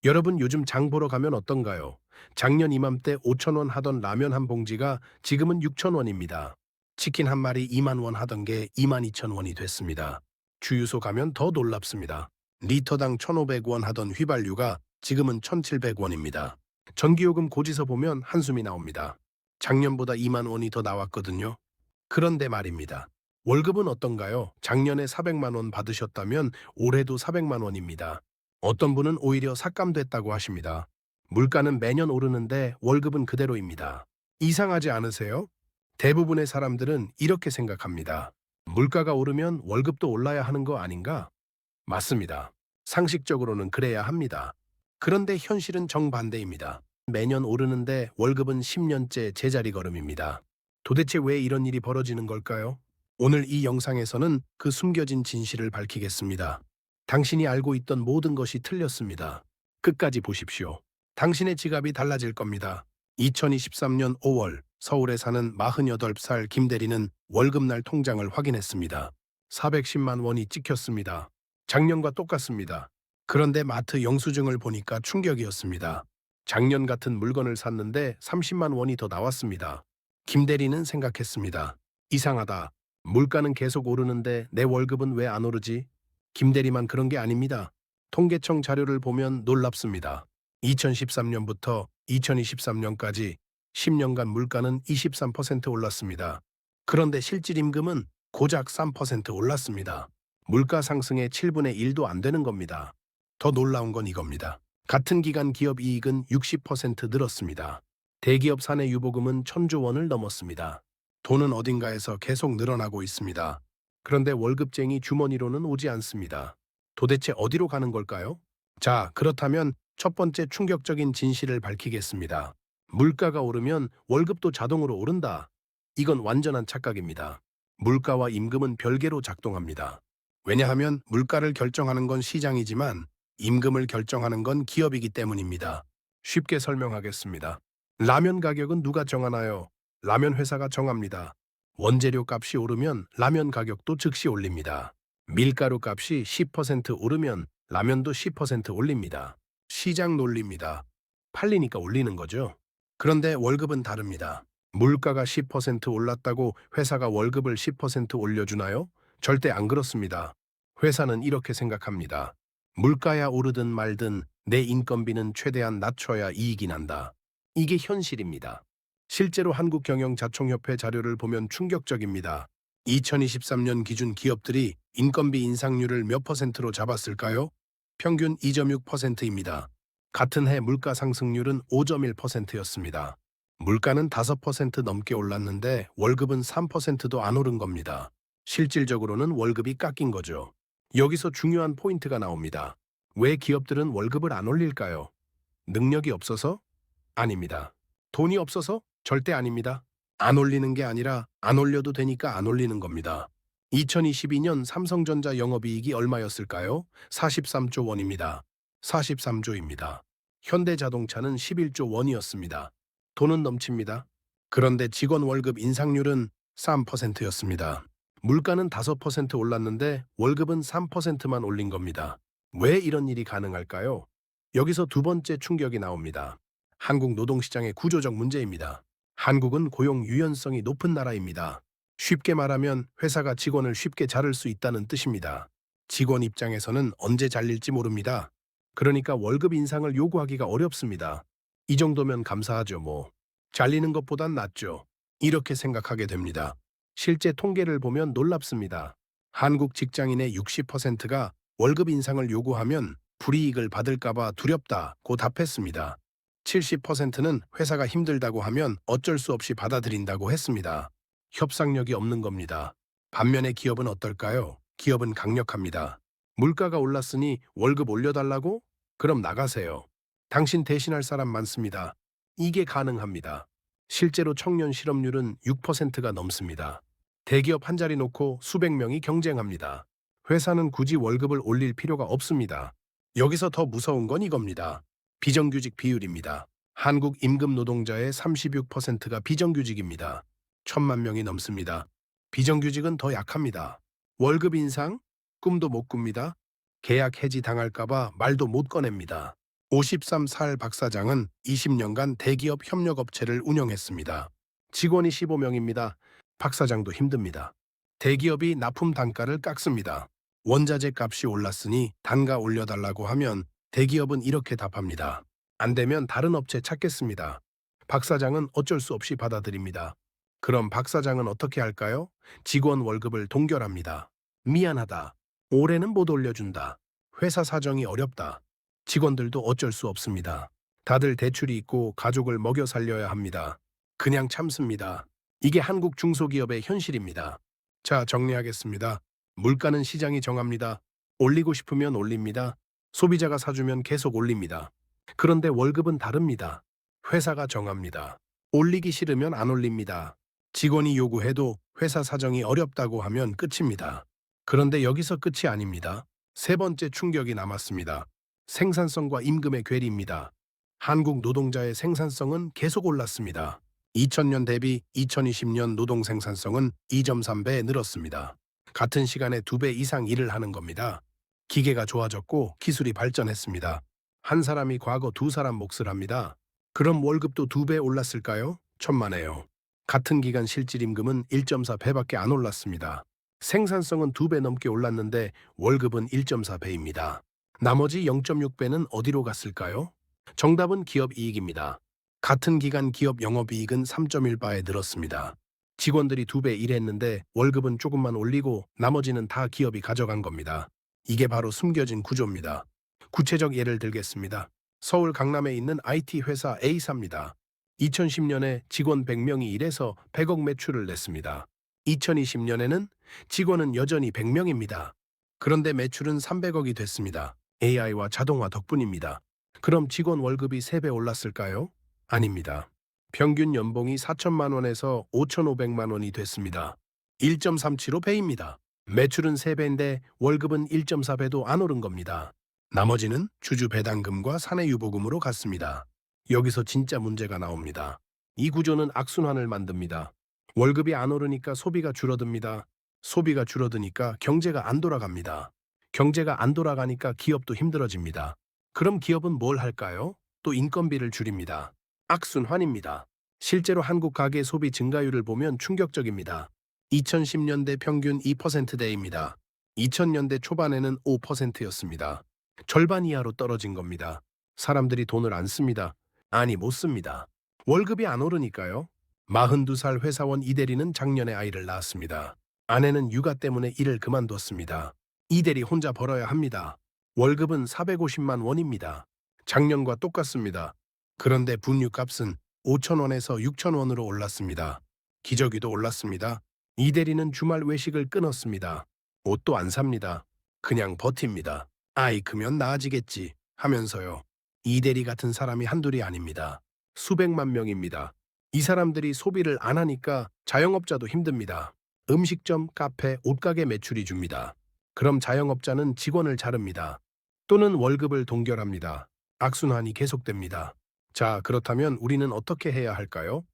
여러분 요즘 장 보러 가면 어떤가요? 작년 이맘때 5천 원 하던 라면 한 봉지가 지금은 6천 원입니다. 치킨 한 마리 2만 원 하던 게 2만 2천 원이 됐습니다. 주유소 가면 더 놀랍습니다. 리터당 1,500원 하던 휘발유가 지금은 1,700원입니다. 전기요금 고지서 보면 한숨이 나옵니다. 작년보다 2만 원이 더 나왔거든요. 그런데 말입니다. 월급은 어떤가요? 작년에 400만 원 받으셨다면 올해도 400만 원입니다. 어떤 분은 오히려 삭감됐다고 하십니다. 물가는 매년 오르는데 월급은 그대로입니다. 이상하지 않으세요? 대부분의 사람들은 이렇게 생각합니다. 물가가 오르면 월급도 올라야 하는 거 아닌가? 맞습니다. 상식적으로는 그래야 합니다. 그런데 현실은 정반대입니다. 매년 오르는데 월급은 10년째 제자리 걸음입니다. 도대체 왜 이런 일이 벌어지는 걸까요? 오늘 이 영상에서는 그 숨겨진 진실을 밝히겠습니다. 당신이 알고 있던 모든 것이 틀렸습니다. 끝까지 보십시오. 당신의 지갑이 달라질 겁니다. 2023년 5월 서울에 사는 48살 김대리는 월급날 통장을 확인했습니다. 410만 원이 찍혔습니다. 작년과 똑같습니다. 그런데 마트 영수증을 보니까 충격이었습니다. 작년 같은 물건을 샀는데 30만 원이 더 나왔습니다. 김 대리는 생각했습니다. 이상하다. 물가는 계속 오르는데 내 월급은 왜 안 오르지? 김 대리만 그런 게 아닙니다. 통계청 자료를 보면 놀랍습니다. 2013년부터 2023년까지 10년간 물가는 23% 올랐습니다. 그런데 실질 임금은 고작 3% 올랐습니다. 물가 상승의 7분의 1도 안 되는 겁니다. 더 놀라운 건 이겁니다. 같은 기간 기업 이익은 60% 늘었습니다. 대기업 사내 유보금은 1,000조 원을 넘었습니다. 돈은 어딘가에서 계속 늘어나고 있습니다. 그런데 월급쟁이 주머니로는 오지 않습니다. 도대체 어디로 가는 걸까요? 자, 그렇다면 첫 번째 충격적인 진실을 밝히겠습니다. 물가가 오르면 월급도 자동으로 오른다. 이건 완전한 착각입니다. 물가와 임금은 별개로 작동합니다. 왜냐하면 물가를 결정하는 건 시장이지만 임금을 결정하는 건 기업이기 때문입니다. 쉽게 설명하겠습니다. 라면 가격은 누가 정하나요? 라면 회사가 정합니다. 원재료 값이 오르면 라면 가격도 즉시 올립니다. 밀가루 값이 10% 오르면 라면도 10% 올립니다. 시장 논리입니다. 팔리니까 올리는 거죠. 그런데 월급은 다릅니다. 물가가 10% 올랐다고 회사가 월급을 10% 올려주나요? 절대 안 그렇습니다. 회사는 이렇게 생각합니다. 물가야 오르든 말든 내 인건비는 최대한 낮춰야 이익이 난다. 이게 현실입니다. 실제로 한국경영자총협회 자료를 보면 충격적입니다. 2023년 기준 기업들이 인건비 인상률을 몇 퍼센트로 잡았을까요? 평균 2.6%입니다. 같은 해 물가 상승률은 5.1%였습니다. 물가는 5% 넘게 올랐는데 월급은 3%도 안 오른 겁니다. 실질적으로는 월급이 깎인 거죠. 여기서 중요한 포인트가 나옵니다. 왜 기업들은 월급을 안 올릴까요? 능력이 없어서? 아닙니다. 돈이 없어서? 절대 아닙니다. 안 올리는 게 아니라 안 올려도 되니까 안 올리는 겁니다. 2022년 삼성전자 영업이익이 얼마였을까요? 43조 원입니다. 43조입니다. 현대자동차는 11조 원이었습니다. 돈은 넘칩니다. 그런데 직원 월급 인상률은 3%였습니다. 물가는 5% 올랐는데 월급은 3%만 올린 겁니다. 왜 이런 일이 가능할까요? 여기서 두 번째 충격이 나옵니다. 한국 노동시장의 구조적 문제입니다. 한국은 고용 유연성이 높은 나라입니다. 쉽게 말하면 회사가 직원을 쉽게 자를 수 있다는 뜻입니다. 직원 입장에서는 언제 잘릴지 모릅니다. 그러니까 월급 인상을 요구하기가 어렵습니다. 이 정도면 감사하죠, 뭐. 잘리는 것보단 낫죠. 이렇게 생각하게 됩니다. 실제 통계를 보면 놀랍습니다. 한국 직장인의 60%가 월급 인상을 요구하면 불이익을 받을까봐 두렵다고 답했습니다. 70%는 회사가 힘들다고 하면 어쩔 수 없이 받아들인다고 했습니다. 협상력이 없는 겁니다. 반면에 기업은 어떨까요? 기업은 강력합니다. 물가가 올랐으니 월급 올려달라고? 그럼 나가세요. 당신 대신할 사람 많습니다. 이게 가능합니다. 실제로 청년 실업률은 6%가 넘습니다. 대기업 한 자리 놓고 수백 명이 경쟁합니다. 회사는 굳이 월급을 올릴 필요가 없습니다. 여기서 더 무서운 건 이겁니다. 비정규직 비율입니다. 한국 임금 노동자의 36%가 비정규직입니다. 1,000만 명이 넘습니다. 비정규직은 더 약합니다. 월급 인상? 꿈도 못 꿉니다. 계약 해지 당할까봐 말도 못 꺼냅니다. 53살 박 사장은 20년간 대기업 협력업체를 운영했습니다. 직원이 15명입니다. 박 사장도 힘듭니다. 대기업이 납품 단가를 깎습니다. 원자재 값이 올랐으니 단가 올려달라고 하면 대기업은 이렇게 답합니다. 안 되면 다른 업체 찾겠습니다. 박 사장은 어쩔 수 없이 받아들입니다. 그럼 박 사장은 어떻게 할까요? 직원 월급을 동결합니다. 미안하다. 올해는 못 올려준다. 회사 사정이 어렵다. 직원들도 어쩔 수 없습니다. 다들 대출이 있고 가족을 먹여 살려야 합니다. 그냥 참습니다. 이게 한국 중소기업의 현실입니다. 자, 정리하겠습니다. 물가는 시장이 정합니다. 올리고 싶으면 올립니다. 소비자가 사주면 계속 올립니다. 그런데 월급은 다릅니다. 회사가 정합니다. 올리기 싫으면 안 올립니다. 직원이 요구해도 회사 사정이 어렵다고 하면 끝입니다. 그런데 여기서 끝이 아닙니다. 세 번째 충격이 남았습니다. 생산성과 임금의 괴리입니다. 한국 노동자의 생산성은 계속 올랐습니다. 2000년 대비 2020년 노동 생산성은 2.3배 늘었습니다. 같은 시간에 2배 이상 일을 하는 겁니다. 기계가 좋아졌고 기술이 발전했습니다. 한 사람이 과거 두 사람 몫을 합니다. 그럼 월급도 2배 올랐을까요? 천만에요. 같은 기간 실질임금은 1.4배밖에 안 올랐습니다. 생산성은 2배 넘게 올랐는데 월급은 1.4배입니다. 나머지 0.6배는 어디로 갔을까요? 정답은 기업 이익입니다. 같은 기간 기업 영업이익은 3.1배에 늘었습니다. 직원들이 2배 일했는데 월급은 조금만 올리고 나머지는 다 기업이 가져간 겁니다. 이게 바로 숨겨진 구조입니다. 구체적 예를 들겠습니다. 서울 강남에 있는 IT 회사 A사입니다. 2010년에 직원 100명이 일해서 100억 매출을 냈습니다. 2020년에는 직원은 여전히 100명입니다. 그런데 매출은 300억이 됐습니다. AI와 자동화 덕분입니다. 그럼 직원 월급이 3배 올랐을까요? 아닙니다. 평균 연봉이 4천만 원에서 5,500만 원이 됐습니다. 1.375배입니다. 매출은 3배인데 월급은 1.4배도 안 오른 겁니다. 나머지는 주주 배당금과 사내유보금으로 갔습니다. 여기서 진짜 문제가 나옵니다. 이 구조는 악순환을 만듭니다. 월급이 안 오르니까 소비가 줄어듭니다. 소비가 줄어드니까 경제가 안 돌아갑니다. 경제가 안 돌아가니까 기업도 힘들어집니다. 그럼 기업은 뭘 할까요? 또 인건비를 줄입니다. 악순환입니다. 실제로 한국 가계 소비 증가율을 보면 충격적입니다. 2010년대 평균 2%대입니다. 2000년대 초반에는 5%였습니다. 절반 이하로 떨어진 겁니다. 사람들이 돈을 안 씁니다. 아니, 못 씁니다. 월급이 안 오르니까요. 42살 회사원 이대리는 작년에 아이를 낳았습니다. 아내는 육아 때문에 일을 그만뒀습니다. 이대리 혼자 벌어야 합니다. 월급은 450만 원입니다. 작년과 똑같습니다. 그런데 분유값은 5천 원에서 6천 원으로 올랐습니다. 기저귀도 올랐습니다. 이대리는 주말 외식을 끊었습니다. 옷도 안 삽니다. 그냥 버팁니다. 아이 크면 나아지겠지 하면서요. 이대리 같은 사람이 한둘이 아닙니다. 수백만 명입니다. 이 사람들이 소비를 안 하니까 자영업자도 힘듭니다. 음식점, 카페, 옷가게 매출이 줍니다. 그럼 자영업자는 직원을 자릅니다. 또는 월급을 동결합니다. 악순환이 계속됩니다. 자, 그렇다면 우리는 어떻게 해야 할까요?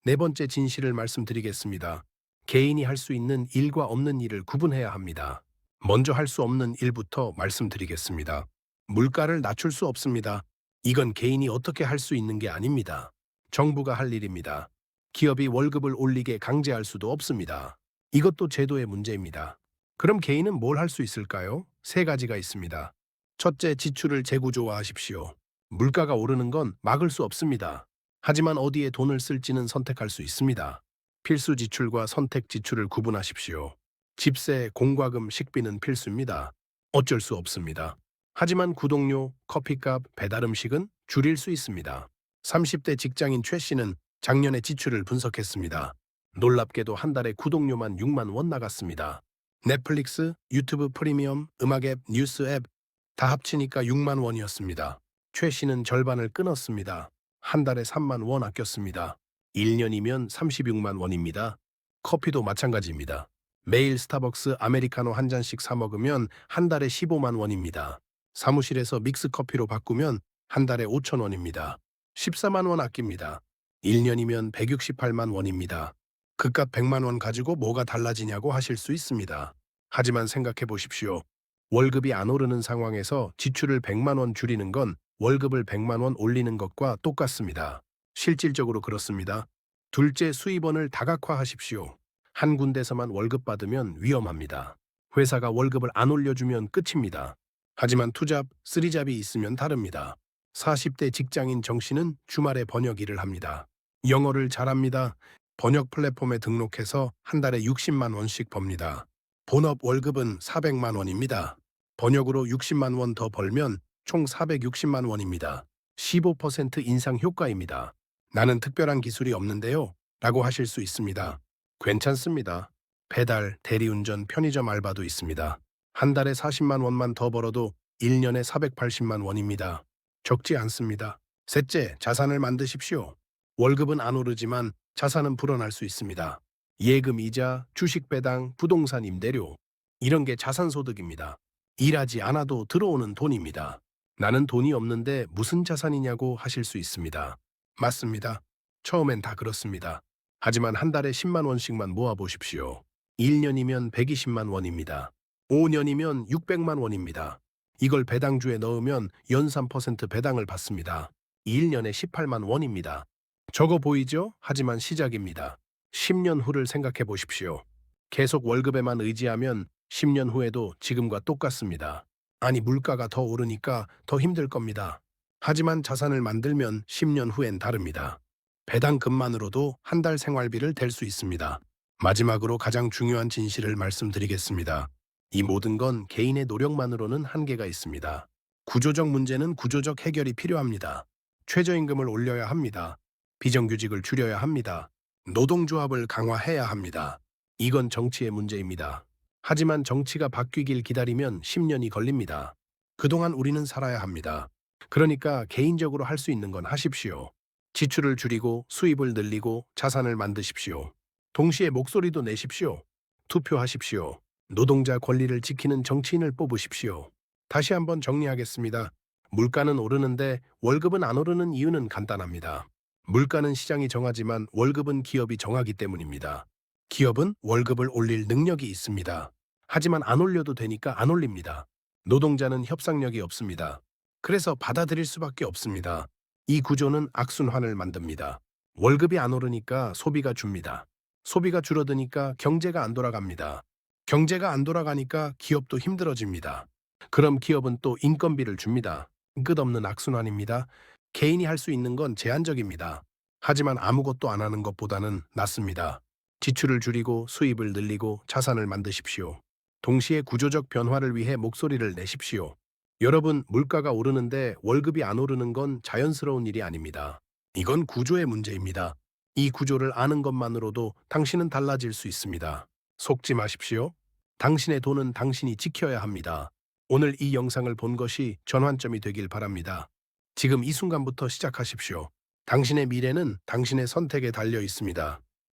네 번째 진실을 말씀드리겠습니다. 개인이 할 수 있는 일과 없는 일을 구분해야 합니다. 먼저 할 수 없는 일부터 말씀드리겠습니다. 물가를 낮출 수 없습니다. 이건 개인이 어떻게 할 수 있는 게 아닙니다. 정부가 할 일입니다. 기업이 월급을 올리게 강제할 수도 없습니다. 이것도 제도의 문제입니다. 그럼 개인은 뭘 할 수 있을까요? 세 가지가 있습니다. 첫째, 지출을 재구조화하십시오. 물가가 오르는 건 막을 수 없습니다. 하지만 어디에 돈을 쓸지는 선택할 수 있습니다. 필수 지출과 선택 지출을 구분하십시오. 집세, 공과금, 식비는 필수입니다. 어쩔 수 없습니다. 하지만 구독료, 커피값, 배달음식은 줄일 수 있습니다. 30대 직장인 최 씨는 작년에 지출을 분석했습니다. 놀랍게도 한 달에 구독료만 6만 원 나갔습니다. 넷플릭스, 유튜브 프리미엄, 음악 앱, 뉴스 앱 다 합치니까 6만 원이었습니다. 최 씨는 절반을 끊었습니다. 한 달에 3만 원 아꼈습니다. 1년이면 36만 원입니다. 커피도 마찬가지입니다. 매일 스타벅스 아메리카노 한 잔씩 사 먹으면 한 달에 15만 원입니다. 사무실에서 믹스 커피로 바꾸면 한 달에 5천 원입니다. 14만 원 아낍니다. 1년이면 168만 원입니다. 그깟 100만 원 가지고 뭐가 달라지냐고 하실 수 있습니다. 하지만 생각해 보십시오. 월급이 안 오르는 상황에서 지출을 100만 원 줄이는 건 월급을 100만 원 올리는 것과 똑같습니다. 실질적으로 그렇습니다. 둘째, 수입원을 다각화하십시오. 한 군데서만 월급 받으면 위험합니다. 회사가 월급을 안 올려주면 끝입니다. 하지만 투잡, 쓰리잡이 있으면 다릅니다. 40대 직장인 정 씨는 주말에 번역 일을 합니다. 영어를 잘합니다. 번역 플랫폼에 등록해서 한 달에 60만 원씩 법니다. 본업 월급은 400만 원입니다. 번역으로 60만 원 더 벌면 총 460만 원입니다. 15% 인상 효과입니다. 나는 특별한 기술이 없는데요. 라고 하실 수 있습니다. 괜찮습니다. 배달, 대리운전, 편의점 알바도 있습니다. 한 달에 40만 원만 더 벌어도 1년에 480만 원입니다. 적지 않습니다. 셋째, 자산을 만드십시오. 월급은 안 오르지만 자산은 불어날 수 있습니다. 예금 이자, 주식 배당, 부동산 임대료. 이런 게 자산소득입니다. 일하지 않아도 들어오는 돈입니다. 나는 돈이 없는데 무슨 자산이냐고 하실 수 있습니다. 맞습니다. 처음엔 다 그렇습니다. 하지만 한 달에 10만 원씩만 모아보십시오. 1년이면 120만 원입니다. 5년이면 600만 원입니다. 이걸 배당주에 넣으면 연 3% 배당을 받습니다. 1년에 18만 원입니다. 적어 보이죠? 하지만 시작입니다. 10년 후를 생각해 보십시오. 계속 월급에만 의지하면 10년 후에도 지금과 똑같습니다. 아니, 물가가 더 오르니까 더 힘들 겁니다. 하지만 자산을 만들면 10년 후엔 다릅니다. 배당금만으로도 한 달 생활비를 댈 수 있습니다. 마지막으로 가장 중요한 진실을 말씀드리겠습니다. 이 모든 건 개인의 노력만으로는 한계가 있습니다. 구조적 문제는 구조적 해결이 필요합니다. 최저임금을 올려야 합니다. 비정규직을 줄여야 합니다. 노동조합을 강화해야 합니다. 이건 정치의 문제입니다. 하지만 정치가 바뀌길 기다리면 10년이 걸립니다. 그동안 우리는 살아야 합니다. 그러니까 개인적으로 할 수 있는 건 하십시오. 지출을 줄이고 수입을 늘리고 자산을 만드십시오. 동시에 목소리도 내십시오. 투표하십시오. 노동자 권리를 지키는 정치인을 뽑으십시오. 다시 한번 정리하겠습니다. 물가는 오르는데 월급은 안 오르는 이유는 간단합니다. 물가는 시장이 정하지만 월급은 기업이 정하기 때문입니다. 기업은 월급을 올릴 능력이 있습니다. 하지만 안 올려도 되니까 안 올립니다. 노동자는 협상력이 없습니다. 그래서 받아들일 수밖에 없습니다. 이 구조는 악순환을 만듭니다. 월급이 안 오르니까 소비가 줍니다. 소비가 줄어드니까 경제가 안 돌아갑니다. 경제가 안 돌아가니까 기업도 힘들어집니다. 그럼 기업은 또 인건비를 줍니다. 끝없는 악순환입니다. 개인이 할 수 있는 건 제한적입니다. 하지만 아무것도 안 하는 것보다는 낫습니다. 지출을 줄이고 수입을 늘리고 자산을 만드십시오. 동시에 구조적 변화를 위해 목소리를 내십시오. 여러분, 물가가 오르는데 월급이 안 오르는 건 자연스러운 일이 아닙니다. 이건 구조의 문제입니다. 이 구조를 아는 것만으로도 당신은 달라질 수 있습니다. 속지 마십시오. 당신의 돈은 당신이 지켜야 합니다. 오늘 이 영상을 본 것이 전환점이 되길 바랍니다. 지금 이 순간부터 시작하십시오. 당신의 미래는 당신의 선택에 달려 있습니다.